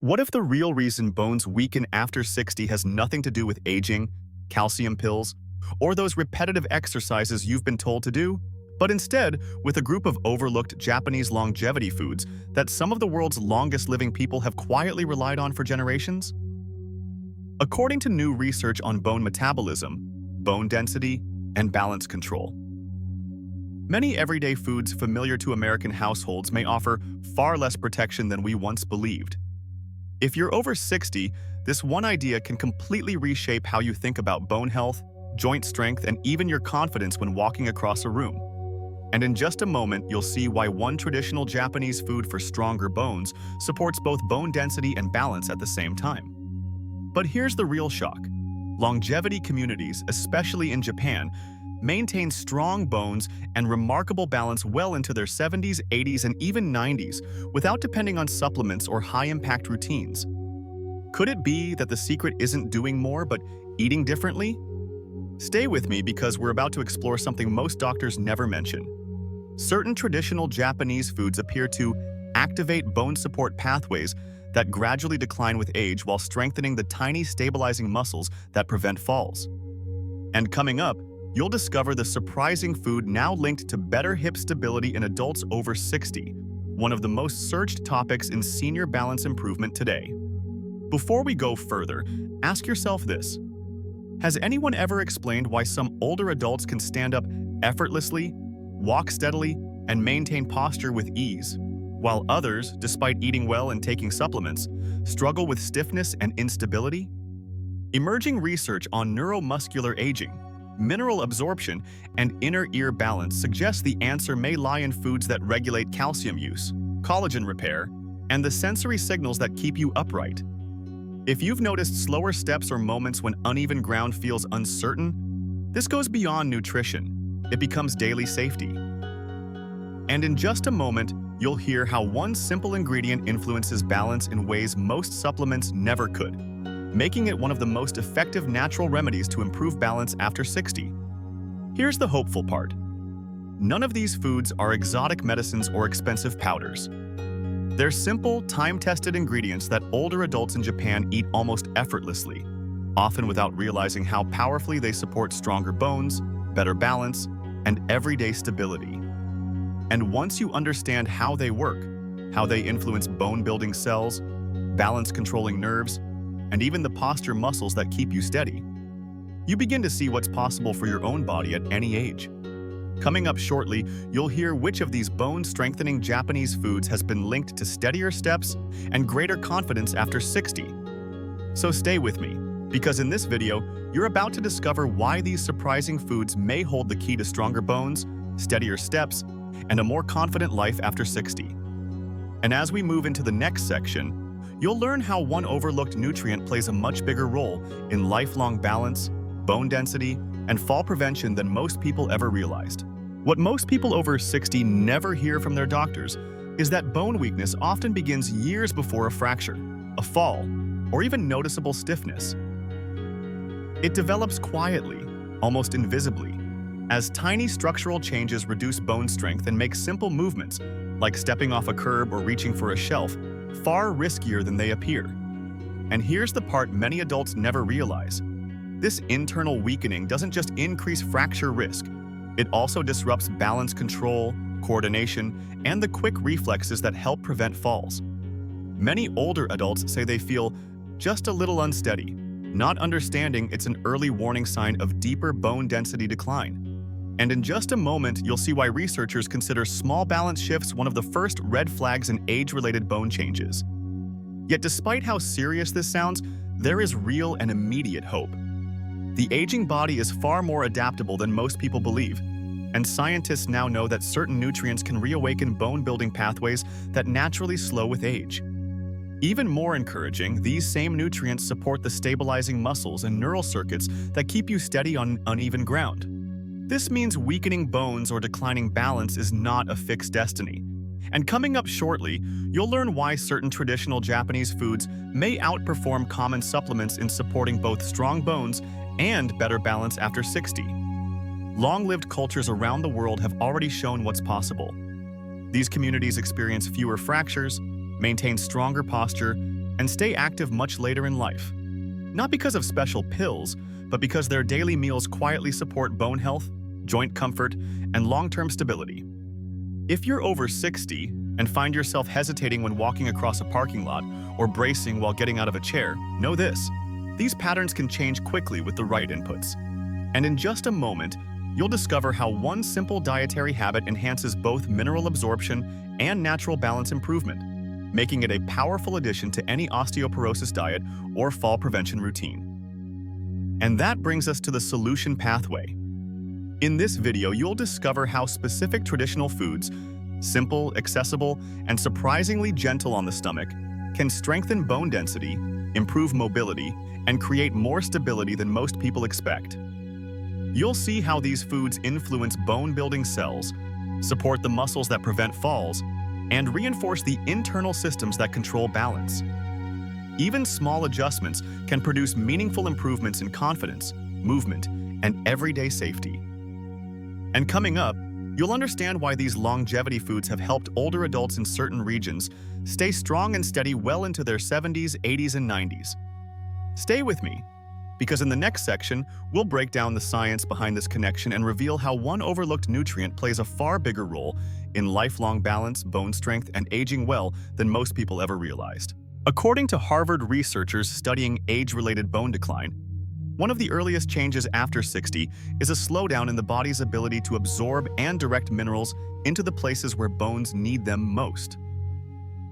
What if the real reason bones weaken after 60 has nothing to do with aging, calcium pills, or those repetitive exercises you've been told to do, but instead with a group of overlooked Japanese longevity foods that some of the world's longest living people have quietly relied on for generations? According to new research on bone metabolism, bone density, and balance control, many everyday foods familiar to American households may offer far less protection than we once believed. If you're over 60, this one idea can completely reshape how you think about bone health, joint strength, and even your confidence when walking across a room. And in just a moment, you'll see why one traditional Japanese food for stronger bones supports both bone density and balance at the same time. But here's the real shock. Longevity communities, especially in Japan, maintain strong bones and remarkable balance well into their 70s, 80s, and even 90s without depending on supplements or high-impact routines. Could it be that the secret isn't doing more but eating differently? Stay with me because we're about to explore something most doctors never mention. Certain traditional Japanese foods appear to activate bone support pathways that gradually decline with age while strengthening the tiny stabilizing muscles that prevent falls. And coming up, you'll discover the surprising food now linked to better hip stability in adults over 60, one of the most searched topics in senior balance improvement today. Before we go further, ask yourself this. Has anyone ever explained why some older adults can stand up effortlessly, walk steadily, and maintain posture with ease, while others, despite eating well and taking supplements, struggle with stiffness and instability? Emerging research on neuromuscular aging, mineral absorption, and inner ear balance suggests the answer may lie in foods that regulate calcium use, collagen repair, and the sensory signals that keep you upright. If you've noticed slower steps or moments when uneven ground feels uncertain, this goes beyond nutrition. It becomes daily safety. And in just a moment, you'll hear how one simple ingredient influences balance in ways most supplements never could, making it one of the most effective natural remedies to improve balance after 60. Here's the hopeful part. None of these foods are exotic medicines or expensive powders. They're simple, time-tested ingredients that older adults in Japan eat almost effortlessly, often without realizing how powerfully they support stronger bones, better balance, and everyday stability. And once you understand how they work, how they influence bone-building cells, balance-controlling nerves, and even the posture muscles that keep you steady, you begin to see what's possible for your own body at any age. Coming up shortly, you'll hear which of these bone-strengthening Japanese foods has been linked to steadier steps and greater confidence after 60. So stay with me, because in this video, you're about to discover why these surprising foods may hold the key to stronger bones, steadier steps, and a more confident life after 60. And as we move into the next section, you'll learn how one overlooked nutrient plays a much bigger role in lifelong balance, bone density, and fall prevention than most people ever realized. What most people over 60 never hear from their doctors is that bone weakness often begins years before a fracture, a fall, or even noticeable stiffness. It develops quietly, almost invisibly, as tiny structural changes reduce bone strength and make simple movements, like stepping off a curb or reaching for a shelf, far riskier than they appear. And here's the part many adults never realize. This internal weakening doesn't just increase fracture risk, it also disrupts balance control, coordination, and the quick reflexes that help prevent falls. Many older adults say they feel just a little unsteady, not understanding it's an early warning sign of deeper bone density decline. And in just a moment, you'll see why researchers consider small balance shifts one of the first red flags in age-related bone changes. Yet despite how serious this sounds, there is real and immediate hope. The aging body is far more adaptable than most people believe, and scientists now know that certain nutrients can reawaken bone-building pathways that naturally slow with age. Even more encouraging, these same nutrients support the stabilizing muscles and neural circuits that keep you steady on uneven ground. This means weakening bones or declining balance is not a fixed destiny. And coming up shortly, you'll learn why certain traditional Japanese foods may outperform common supplements in supporting both strong bones and better balance after 60. Long-lived cultures around the world have already shown what's possible. These communities experience fewer fractures, maintain stronger posture, and stay active much later in life. Not because of special pills, but because their daily meals quietly support bone health, joint comfort, and long-term stability. If you're over 60 and find yourself hesitating when walking across a parking lot or bracing while getting out of a chair, know this: these patterns can change quickly with the right inputs. And in just a moment, you'll discover how one simple dietary habit enhances both mineral absorption and natural balance improvement, making it a powerful addition to any osteoporosis diet or fall prevention routine. And that brings us to the solution pathway. In this video, you'll discover how specific traditional foods, simple, accessible, and surprisingly gentle on the stomach, can strengthen bone density, improve mobility, and create more stability than most people expect. You'll see how these foods influence bone-building cells, support the muscles that prevent falls, and reinforce the internal systems that control balance. Even small adjustments can produce meaningful improvements in confidence, movement, and everyday safety. And coming up, you'll understand why these longevity foods have helped older adults in certain regions stay strong and steady well into their 70s, 80s, and 90s. Stay with me, because in the next section, we'll break down the science behind this connection and reveal how one overlooked nutrient plays a far bigger role in lifelong balance, bone strength, and aging well than most people ever realized. According to Harvard researchers studying age-related bone decline, one of the earliest changes after 60 is a slowdown in the body's ability to absorb and direct minerals into the places where bones need them most.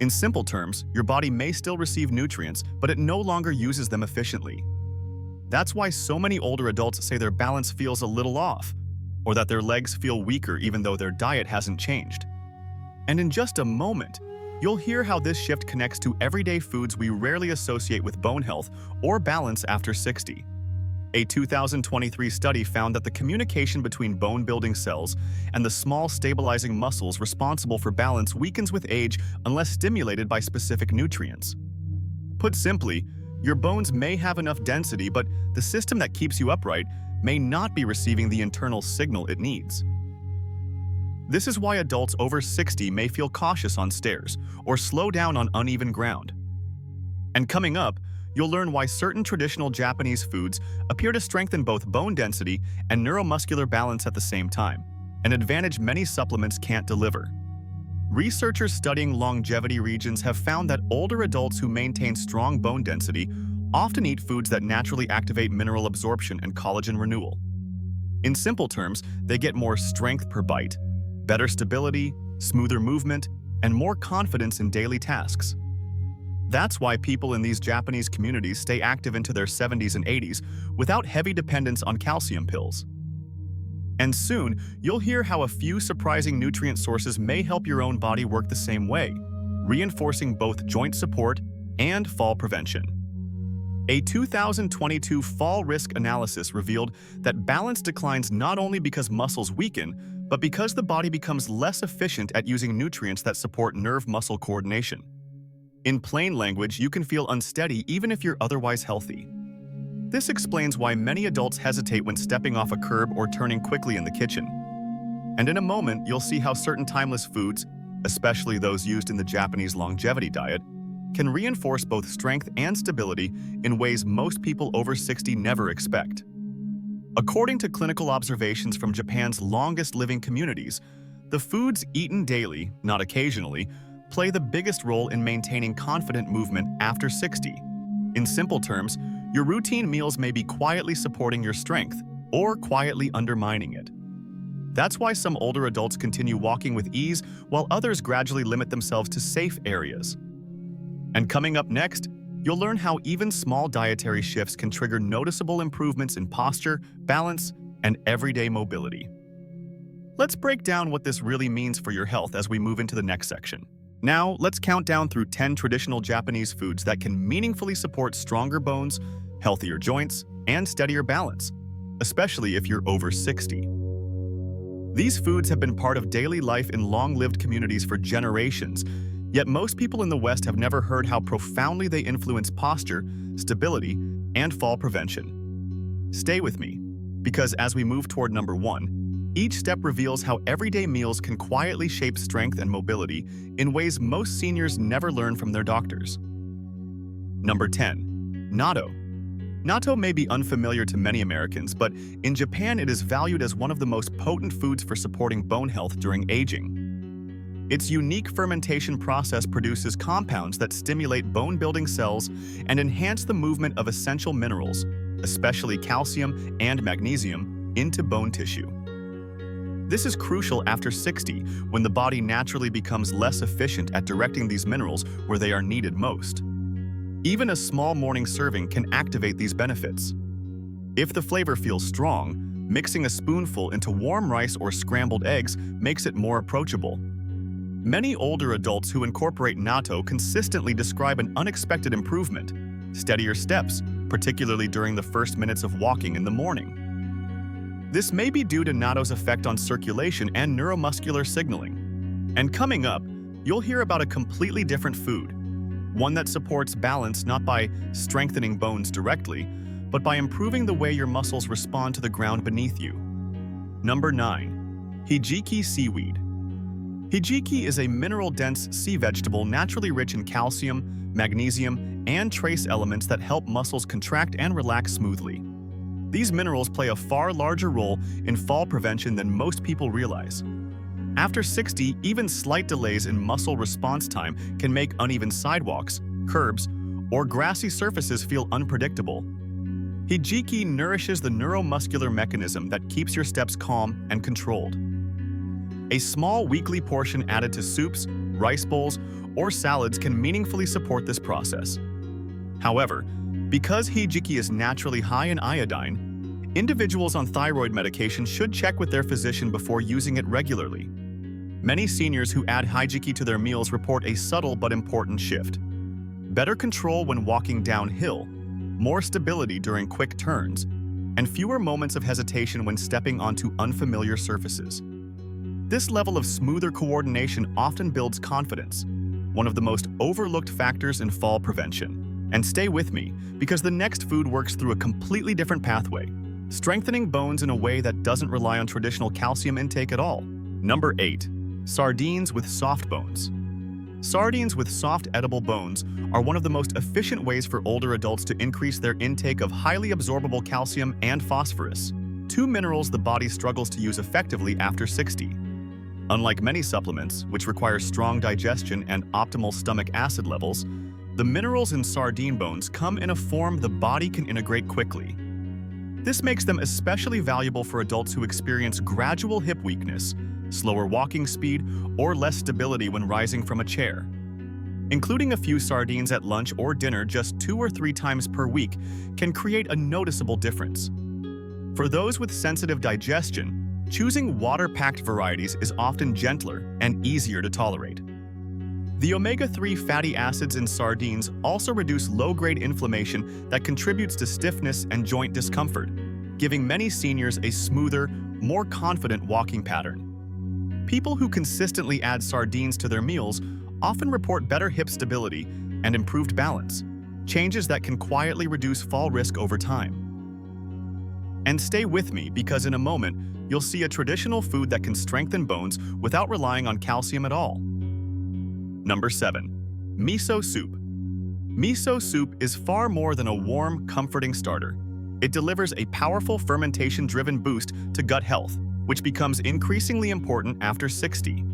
In simple terms, your body may still receive nutrients, but it no longer uses them efficiently. That's why so many older adults say their balance feels a little off, or that their legs feel weaker even though their diet hasn't changed. And in just a moment, you'll hear how this shift connects to everyday foods we rarely associate with bone health or balance after 60. A 2023 study found that the communication between bone-building cells and the small stabilizing muscles responsible for balance weakens with age unless stimulated by specific nutrients. Put simply, your bones may have enough density, but the system that keeps you upright may not be receiving the internal signal it needs. This is why adults over 60 may feel cautious on stairs or slow down on uneven ground. And coming up, you'll learn why certain traditional Japanese foods appear to strengthen both bone density and neuromuscular balance at the same time, an advantage many supplements can't deliver. Researchers studying longevity regions have found that older adults who maintain strong bone density often eat foods that naturally activate mineral absorption and collagen renewal. In simple terms, they get more strength per bite, better stability, smoother movement, and more confidence in daily tasks. That's why people in these Japanese communities stay active into their 70s and 80s without heavy dependence on calcium pills. And soon, you'll hear how a few surprising nutrient sources may help your own body work the same way, reinforcing both joint support and fall prevention. A 2022 fall risk analysis revealed that balance declines not only because muscles weaken, but because the body becomes less efficient at using nutrients that support nerve-muscle coordination. In plain language, you can feel unsteady even if you're otherwise healthy. This explains why many adults hesitate when stepping off a curb or turning quickly in the kitchen. And in a moment, you'll see how certain timeless foods, especially those used in the Japanese longevity diet, can reinforce both strength and stability in ways most people over 60 never expect. According to clinical observations from Japan's longest-living communities, the foods eaten daily, not occasionally, play the biggest role in maintaining confident movement after 60. In simple terms, your routine meals may be quietly supporting your strength or quietly undermining it. That's why some older adults continue walking with ease while others gradually limit themselves to safe areas. And coming up next, you'll learn how even small dietary shifts can trigger noticeable improvements in posture, balance, and everyday mobility. Let's break down what this really means for your health as we move into the next section. Now, let's count down through 10 traditional Japanese foods that can meaningfully support stronger bones, healthier joints, and steadier balance, especially if you're over 60. These foods have been part of daily life in long-lived communities for generations, yet most people in the West have never heard how profoundly they influence posture, stability, and fall prevention. Stay with me, because as we move toward number 1, each step reveals how everyday meals can quietly shape strength and mobility in ways most seniors never learn from their doctors. Number 10. Natto. Natto may be unfamiliar to many Americans, but in Japan it is valued as one of the most potent foods for supporting bone health during aging. Its unique fermentation process produces compounds that stimulate bone-building cells and enhance the movement of essential minerals, especially calcium and magnesium, into bone tissue. This is crucial after 60, when the body naturally becomes less efficient at directing these minerals where they are needed most. Even a small morning serving can activate these benefits. If the flavor feels strong, mixing a spoonful into warm rice or scrambled eggs makes it more approachable. Many older adults who incorporate natto consistently describe an unexpected improvement, steadier steps, particularly during the first minutes of walking in the morning. This may be due to natto's effect on circulation and neuromuscular signaling. And coming up, you'll hear about a completely different food, one that supports balance not by strengthening bones directly, but by improving the way your muscles respond to the ground beneath you. Number 9. Hijiki seaweed. Hijiki is a mineral-dense sea vegetable naturally rich in calcium, magnesium, and trace elements that help muscles contract and relax smoothly. These minerals play a far larger role in fall prevention than most people realize. After 60, even slight delays in muscle response time can make uneven sidewalks, curbs, or grassy surfaces feel unpredictable. Hijiki nourishes the neuromuscular mechanism that keeps your steps calm and controlled. A small weekly portion added to soups, rice bowls, or salads can meaningfully support this process. However, because hijiki is naturally high in iodine, individuals on thyroid medication should check with their physician before using it regularly. Many seniors who add hijiki to their meals report a subtle but important shift. Better control when walking downhill, more stability during quick turns, and fewer moments of hesitation when stepping onto unfamiliar surfaces. This level of smoother coordination often builds confidence, one of the most overlooked factors in fall prevention. And stay with me, because the next food works through a completely different pathway, strengthening bones in a way that doesn't rely on traditional calcium intake at all. Number 8. Sardines with soft bones. Sardines with soft edible bones are one of the most efficient ways for older adults to increase their intake of highly absorbable calcium and phosphorus, two minerals the body struggles to use effectively after 60. Unlike many supplements, which require strong digestion and optimal stomach acid levels, the minerals in sardine bones come in a form the body can integrate quickly. This makes them especially valuable for adults who experience gradual hip weakness, slower walking speed, or less stability when rising from a chair. Including a few sardines at lunch or dinner just 2 or 3 times per week can create a noticeable difference. For those with sensitive digestion, choosing water-packed varieties is often gentler and easier to tolerate. The omega-3 fatty acids in sardines also reduce low-grade inflammation that contributes to stiffness and joint discomfort, giving many seniors a smoother, more confident walking pattern. People who consistently add sardines to their meals often report better hip stability and improved balance, changes that can quietly reduce fall risk over time. And stay with me, because in a moment, you'll see a traditional food that can strengthen bones without relying on calcium at all. Number 7. Miso soup. Miso soup is far more than a warm, comforting starter. It delivers a powerful fermentation-driven boost to gut health, which becomes increasingly important after 60.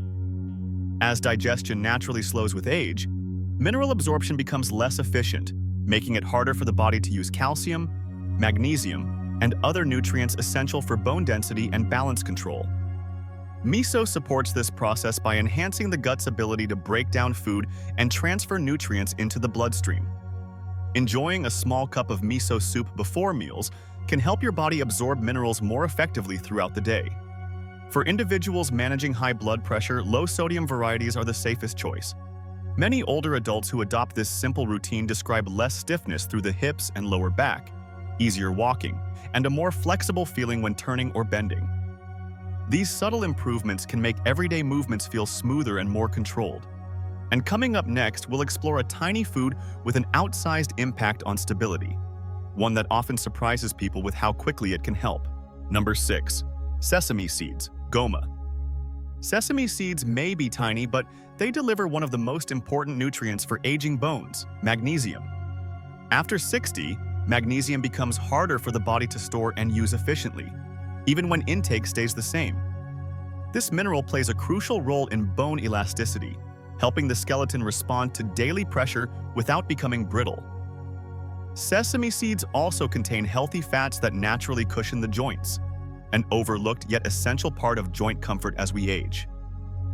As digestion naturally slows with age, mineral absorption becomes less efficient, making it harder for the body to use calcium, magnesium, and other nutrients essential for bone density and balance control. Miso supports this process by enhancing the gut's ability to break down food and transfer nutrients into the bloodstream. Enjoying a small cup of miso soup before meals can help your body absorb minerals more effectively throughout the day. For individuals managing high blood pressure, low-sodium varieties are the safest choice. Many older adults who adopt this simple routine describe less stiffness through the hips and lower back, easier walking, and a more flexible feeling when turning or bending. These subtle improvements can make everyday movements feel smoother and more controlled. And coming up next, we'll explore a tiny food with an outsized impact on stability, one that often surprises people with how quickly it can help. Number 6. Sesame seeds, goma. Sesame seeds may be tiny, but they deliver one of the most important nutrients for aging bones, magnesium. After 60, magnesium becomes harder for the body to store and use efficiently, even when intake stays the same. This mineral plays a crucial role in bone elasticity, helping the skeleton respond to daily pressure without becoming brittle. Sesame seeds also contain healthy fats that naturally cushion the joints, an overlooked yet essential part of joint comfort as we age.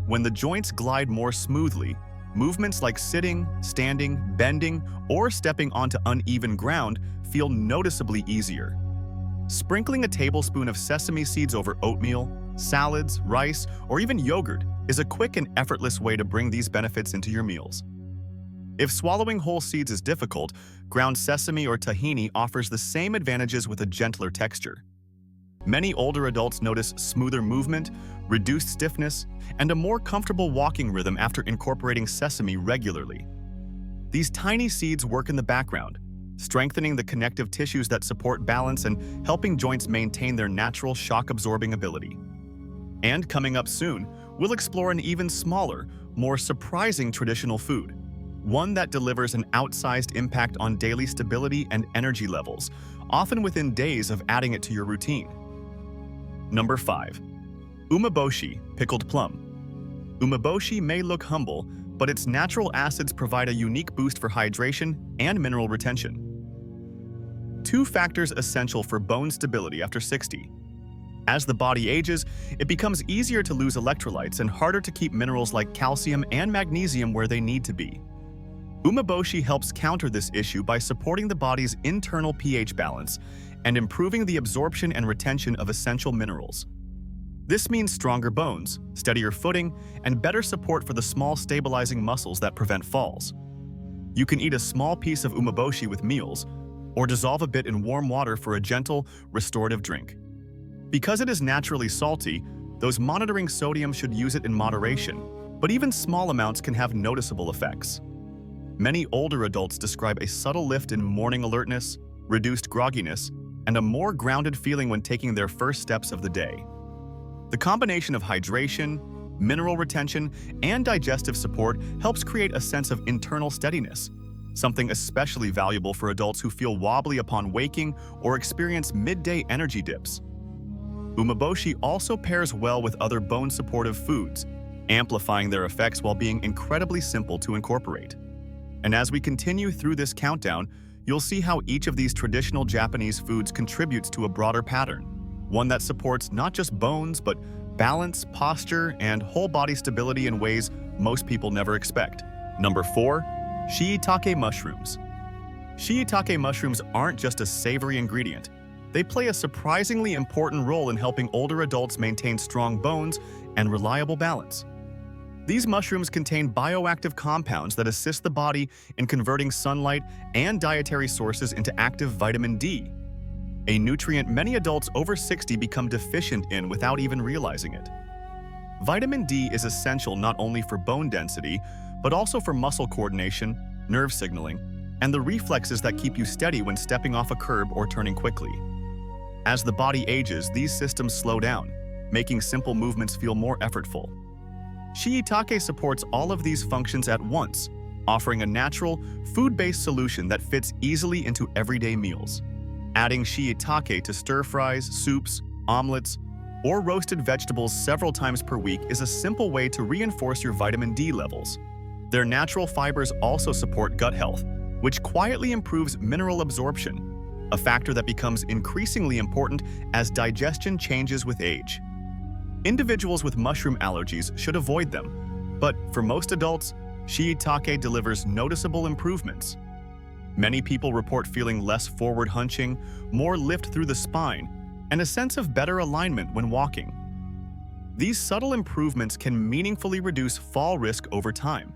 When the joints glide more smoothly, movements like sitting, standing, bending, or stepping onto uneven ground feel noticeably easier. Sprinkling a tablespoon of sesame seeds over oatmeal, salads, rice, or even yogurt is a quick and effortless way to bring these benefits into your meals. If swallowing whole seeds is difficult, ground sesame or tahini offers the same advantages with a gentler texture. Many older adults notice smoother movement, reduced stiffness, and a more comfortable walking rhythm after incorporating sesame regularly. These tiny seeds work in the background, strengthening the connective tissues that support balance and helping joints maintain their natural shock-absorbing ability. And coming up soon, we'll explore an even smaller, more surprising traditional food, one that delivers an outsized impact on daily stability and energy levels, often within days of adding it to your routine. Number 5. Umeboshi, pickled plum. Umeboshi may look humble, but its natural acids provide a unique boost for hydration and mineral retention. 2 factors essential for bone stability after 60. As the body ages, it becomes easier to lose electrolytes and harder to keep minerals like calcium and magnesium where they need to be. Umeboshi helps counter this issue by supporting the body's internal pH balance and improving the absorption and retention of essential minerals. This means stronger bones, steadier footing, and better support for the small stabilizing muscles that prevent falls. You can eat a small piece of umeboshi with meals, or dissolve a bit in warm water for a gentle, restorative drink. Because it is naturally salty, those monitoring sodium should use it in moderation, but even small amounts can have noticeable effects. Many older adults describe a subtle lift in morning alertness, reduced grogginess, and a more grounded feeling when taking their first steps of the day. The combination of hydration, mineral retention, and digestive support helps create a sense of internal steadiness, something especially valuable for adults who feel wobbly upon waking or experience midday energy dips. Umeboshi also pairs well with other bone-supportive foods, amplifying their effects while being incredibly simple to incorporate. And as we continue through this countdown, you'll see how each of these traditional Japanese foods contributes to a broader pattern, one that supports not just bones, but balance, posture, and whole body stability in ways most people never expect. Number 4. Shiitake mushrooms. Shiitake mushrooms aren't just a savory ingredient. They play a surprisingly important role in helping older adults maintain strong bones and reliable balance. These mushrooms contain bioactive compounds that assist the body in converting sunlight and dietary sources into active vitamin D, a nutrient many adults over 60 become deficient in without even realizing it. Vitamin D is essential not only for bone density, but also for muscle coordination, nerve signaling, and the reflexes that keep you steady when stepping off a curb or turning quickly. As the body ages, these systems slow down, making simple movements feel more effortful. Shiitake supports all of these functions at once, offering a natural, food-based solution that fits easily into everyday meals. Adding shiitake to stir-fries, soups, omelets, or roasted vegetables several times per week is a simple way to reinforce your vitamin D levels. Their natural fibers also support gut health, which quietly improves mineral absorption, a factor that becomes increasingly important as digestion changes with age. Individuals with mushroom allergies should avoid them, but for most adults, shiitake delivers noticeable improvements. Many people report feeling less forward hunching, more lift through the spine, and a sense of better alignment when walking. These subtle improvements can meaningfully reduce fall risk over time.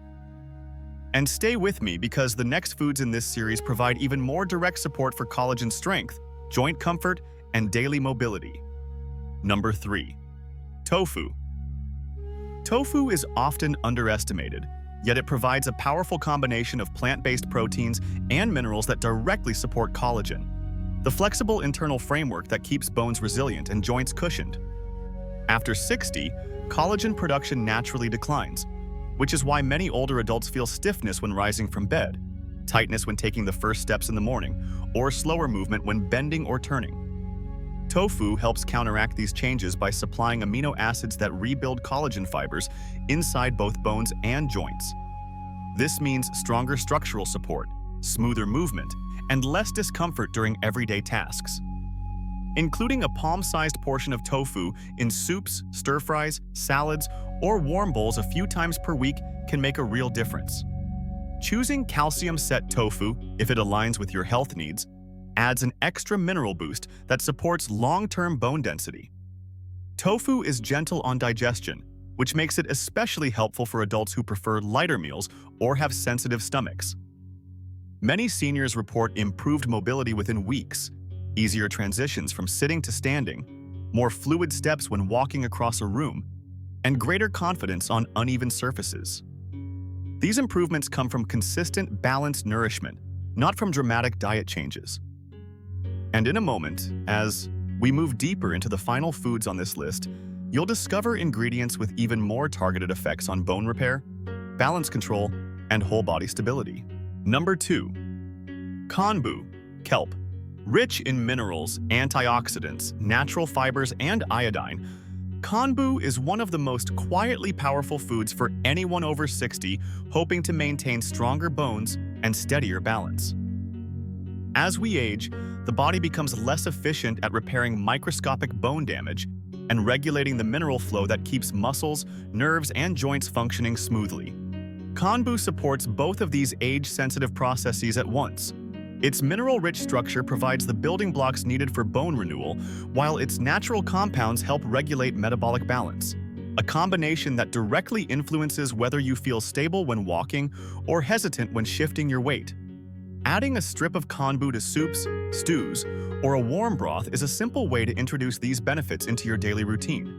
And stay with me because the next foods in this series provide even more direct support for collagen strength, joint comfort, and daily mobility. Number 3. Tofu. Tofu is often underestimated, yet it provides a powerful combination of plant-based proteins and minerals that directly support collagen, the flexible internal framework that keeps bones resilient and joints cushioned. After 60, collagen production naturally declines, which is why many older adults feel stiffness when rising from bed. tightness when taking the first steps in the morning, or slower movement when bending or turning. Tofu helps counteract these changes by supplying amino acids that rebuild collagen fibers inside both bones and joints. This means stronger structural support, smoother movement, and less discomfort during everyday tasks. Including a palm-sized portion of tofu in soups, stir-fries, salads, or warm bowls a few times per week can make a real difference. Choosing calcium-set tofu, if it aligns with your health needs, adds an extra mineral boost that supports long-term bone density. Tofu is gentle on digestion, which makes it especially helpful for adults who prefer lighter meals or have sensitive stomachs. Many seniors report improved mobility within weeks, easier transitions from sitting to standing, more fluid steps when walking across a room, and greater confidence on uneven surfaces. These improvements come from consistent, balanced nourishment, not from dramatic diet changes. And in a moment, as we move deeper into the final foods on this list, you'll discover ingredients with even more targeted effects on bone repair, balance control, and whole body stability. Number 2. Konbu, kelp. Rich in minerals, antioxidants, natural fibers, and iodine, konbu is one of the most quietly powerful foods for anyone over 60 hoping to maintain stronger bones and steadier balance. As we age, the body becomes less efficient at repairing microscopic bone damage and regulating the mineral flow that keeps muscles, nerves, and joints functioning smoothly. Konbu supports both of these age-sensitive processes at once. Its mineral-rich structure provides the building blocks needed for bone renewal, while its natural compounds help regulate metabolic balance, a combination that directly influences whether you feel stable when walking or hesitant when shifting your weight. Adding a strip of konbu to soups, stews, or a warm broth is a simple way to introduce these benefits into your daily routine.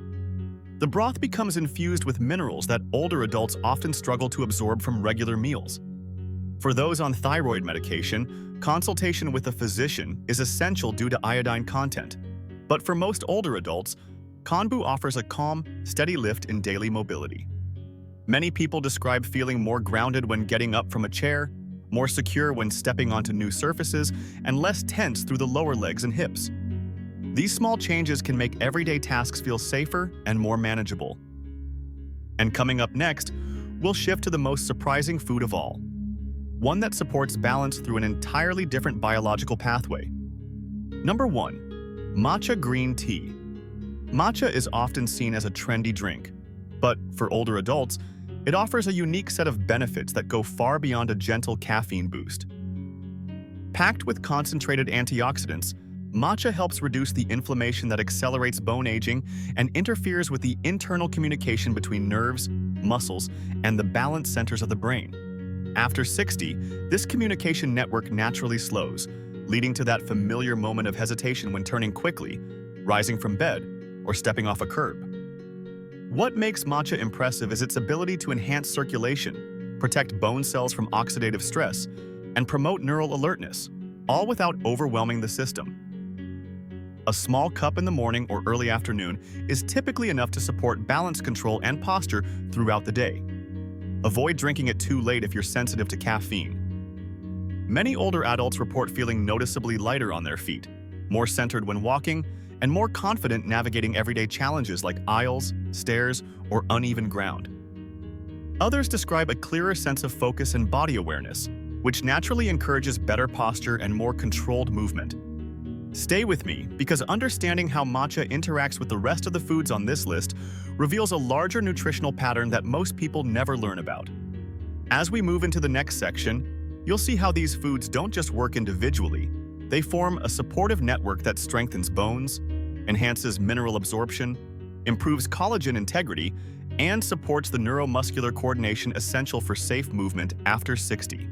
The broth becomes infused with minerals that older adults often struggle to absorb from regular meals. For those on thyroid medication, consultation with a physician is essential due to iodine content. But for most older adults, konbu offers a calm, steady lift in daily mobility. Many people describe feeling more grounded when getting up from a chair, more secure when stepping onto new surfaces, and less tense through the lower legs and hips. These small changes can make everyday tasks feel safer and more manageable. And coming up next, we'll shift to the most surprising food of all, one that supports balance through an entirely different biological pathway. Number 1. Matcha green tea. Matcha is often seen as a trendy drink, but for older adults, it offers a unique set of benefits that go far beyond a gentle caffeine boost. Packed with concentrated antioxidants, matcha helps reduce the inflammation that accelerates bone aging and interferes with the internal communication between nerves, muscles, and the balance centers of the brain. After 60, this communication network naturally slows, leading to that familiar moment of hesitation when turning quickly, rising from bed, or stepping off a curb. What makes matcha impressive is its ability to enhance circulation, protect bone cells from oxidative stress, and promote neural alertness, all without overwhelming the system. A small cup in the morning or early afternoon is typically enough to support balance control and posture throughout the day. Avoid drinking it too late if you're sensitive to caffeine. Many older adults report feeling noticeably lighter on their feet, more centered when walking, and more confident navigating everyday challenges like aisles, stairs, or uneven ground. Others describe a clearer sense of focus and body awareness, which naturally encourages better posture and more controlled movement. Stay with me, because understanding how matcha interacts with the rest of the foods on this list reveals a larger nutritional pattern that most people never learn about. As we move into the next section, you'll see how these foods don't just work individually, they form a supportive network that strengthens bones, enhances mineral absorption, improves collagen integrity, and supports the neuromuscular coordination essential for safe movement after 60.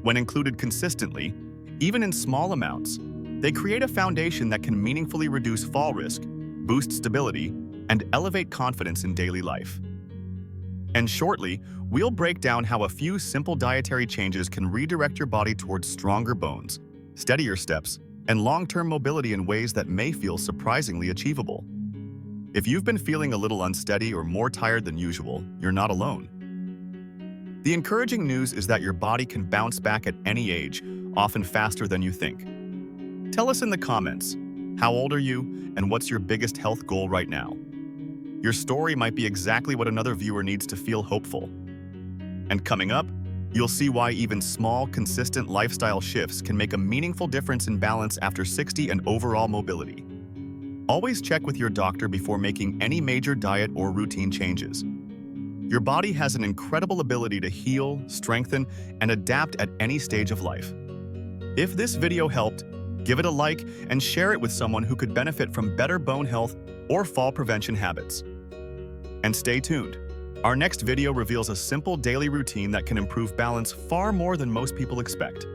When included consistently, even in small amounts, they create a foundation that can meaningfully reduce fall risk, boost stability, and elevate confidence in daily life. And shortly, we'll break down how a few simple dietary changes can redirect your body towards stronger bones, steadier steps, and long-term mobility in ways that may feel surprisingly achievable. If you've been feeling a little unsteady or more tired than usual, you're not alone. The encouraging news is that your body can bounce back at any age, often faster than you think. Tell us in the comments, how old are you and what's your biggest health goal right now? Your story might be exactly what another viewer needs to feel hopeful. And coming up, you'll see why even small, consistent lifestyle shifts can make a meaningful difference in balance after 60 and overall mobility. Always check with your doctor before making any major diet or routine changes. Your body has an incredible ability to heal, strengthen, and adapt at any stage of life. If this video helped, give it a like and share it with someone who could benefit from better bone health or fall prevention habits. And stay tuned. Our next video reveals a simple daily routine that can improve balance far more than most people expect.